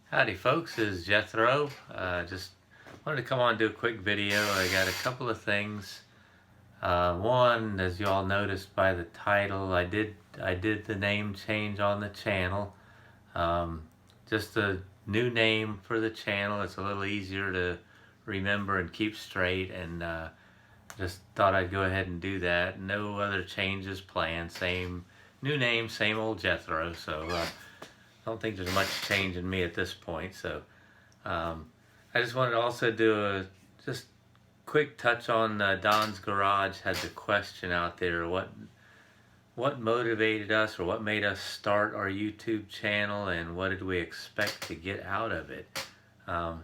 Howdy folks, this is Jethro. Just wanted to come on and do a quick video. I got a couple of things. One, as you all noticed by the title, I did the name change on the channel. Um, just a new name for the channel. It's a little easier to remember and keep straight, and just thought I'd go ahead and do that. No other changes planned. Same new name, same old Jethro. So I don't think there's much change in me at this point. So I just wanted to also do a just quick touch on Don's Garage. Had the question out there: what motivated us, or what made us start our YouTube channel, and what did we expect to get out of it? Um,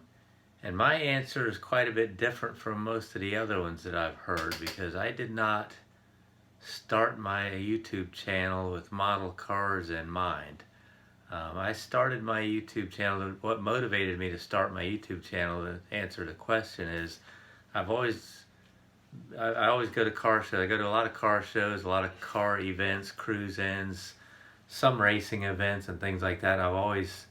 and my answer is quite a bit different from most of the other ones that I've heard, because I did not start my YouTube channel with model cars in mind. I started my YouTube channel. What motivated me to start my YouTube channel, to answer the question, is I've always, I always go to car shows. I go to a lot of car shows, a lot of car events, cruise-ins, some racing events and things like that. I've always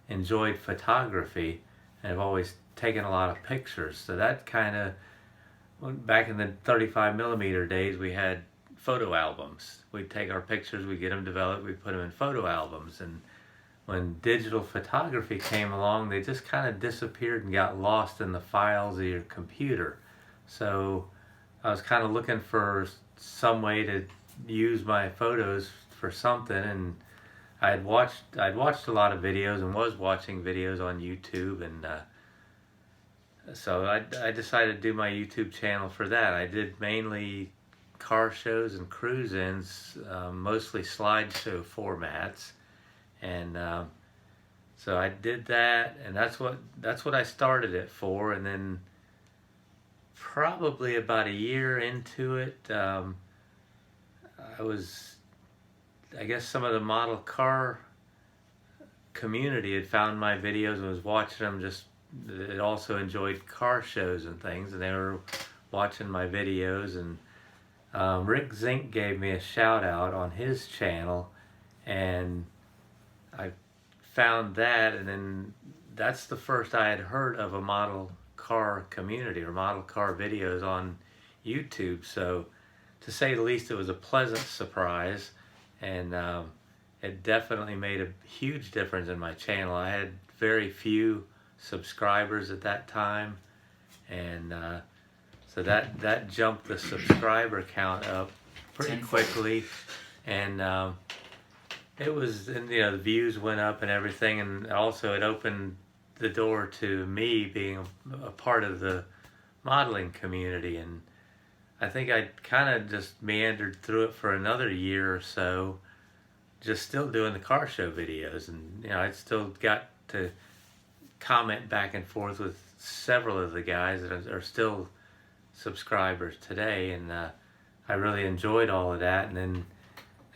enjoyed photography, and I've always taken a lot of pictures. So that kind of, back in the 35 millimeter days, we had photo albums. We'd take our pictures, we'd get them developed, we'd put them in photo albums. And when digital photography came along, they just kind of disappeared and got lost in the files of your computer. So I was kind of looking for some way to use my photos for something, and I'd watched a lot of videos and was watching videos on YouTube, and so I decided to do my YouTube channel for that. I did mainly car shows and cruise-ins, mostly slideshow formats. And so I did that, and that's what I started it for. And then probably about a year into it, I guess some of the model car community had found my videos and was watching them. Just it also enjoyed car shows and things, and they were watching my videos. And Rick Zink gave me a shout out on his channel, and I found that, and then that's the first I had heard of a model car community or model car videos on YouTube. So to say the least, it was a pleasant surprise, and it definitely made a huge difference in my channel. I had very few subscribers at that time, and so that jumped the subscriber count up pretty quickly. And it was, and the views went up and everything, and also it opened the door to me being a part of the modeling community. And I think I kind of just meandered through it for another year or so, just still doing the car show videos. And I still got to comment back and forth with several of the guys that are still subscribers today, and I really enjoyed all of that. And then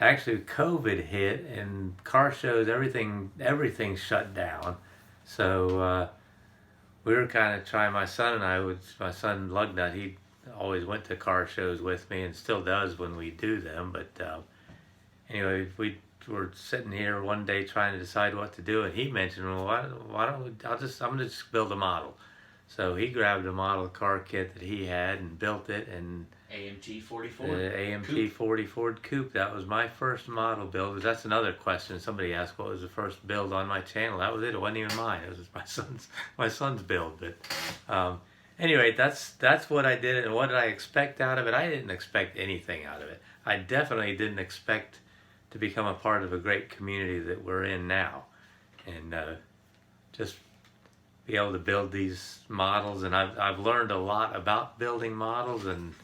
actually COVID hit, and car shows, everything shut down. So we were kind of trying, my son Lugnut, he always went to car shows with me and still does when we do them. But anyway, we were sitting here one day trying to decide what to do, and he mentioned, well, why don't we, I'm gonna just build a model. So he grabbed a model car kit that he had and built it. And AMG 44. The AMG 40 Ford Coupe. That was my first model build. That's another question. Somebody asked what was the first build on my channel. That was it. It wasn't even mine. It was my son's build. But anyway, that's what I did. And what did I expect out of it? I didn't expect anything out of it. I definitely didn't expect to become a part of a great community that we're in now, and just be able to build these models. And I've learned a lot about building models, and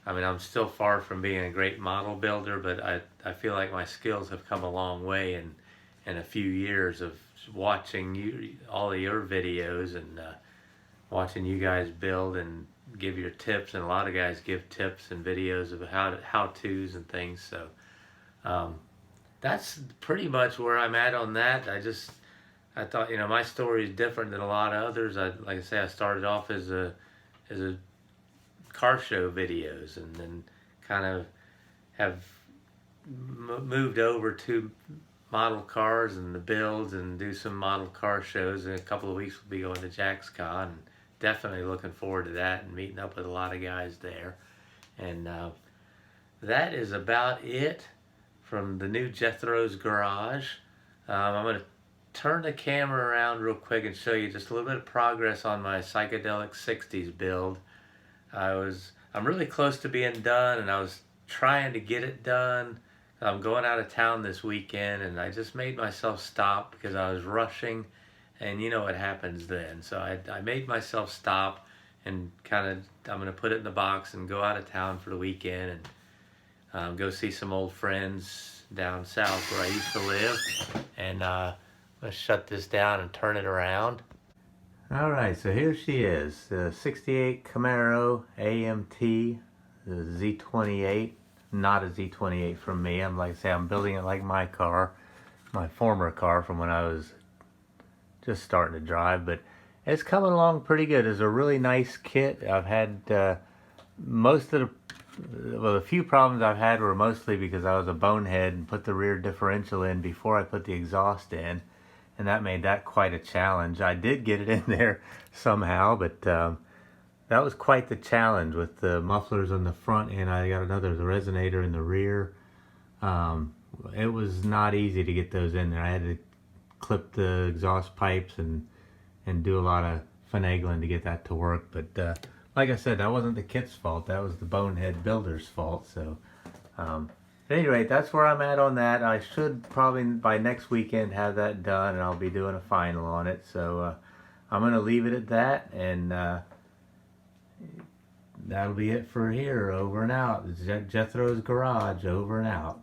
I mean, I'm still far from being a great model builder, but I feel like my skills have come a long way in a few years of watching all of your videos, and watching you guys build and give your tips. And a lot of guys give tips and videos of how-tos and things. So that's pretty much where I'm at on that. I thought, my story is different than a lot of others. Like I say, I started off as a car show videos, and then kind of have moved over to model cars and the builds and do some model car shows. In a couple of weeks we'll be going to JaxCon, and definitely looking forward to that and meeting up with a lot of guys there. And that is about it from the new Jethro's Garage. I'm going to turn the camera around real quick and show you just a little bit of progress on my Psychedelic 60s build. I'm really close to being done, and I was trying to get it done. I'm going out of town this weekend, and I just made myself stop because I was rushing, and you know what happens then. So I made myself stop and I'm going to put it in the box and go out of town for the weekend and go see some old friends down south where I used to live. And let's shut this down and turn it around. Alright, so here she is, the 68 Camaro AMT, the Z28, not a Z28 from me. I'm building it like my car, my former car from when I was just starting to drive, but it's coming along pretty good. It's a really nice kit. I've had the few problems I've had were mostly because I was a bonehead and put the rear differential in before I put the exhaust in. And that made that quite a challenge. I did get it in there somehow, but that was quite the challenge with the mufflers on the front, and I got the resonator in the rear. It was not easy to get those in there. I had to clip the exhaust pipes and do a lot of finagling to get that to work. But like I said, that wasn't the kit's fault. That was the bonehead builder's fault. So at any rate, that's where I'm at on that. I should probably by next weekend have that done, and I'll be doing a final on it. So I'm going to leave it at that, and that'll be it for here. Over and out. Jethro's Garage, over and out.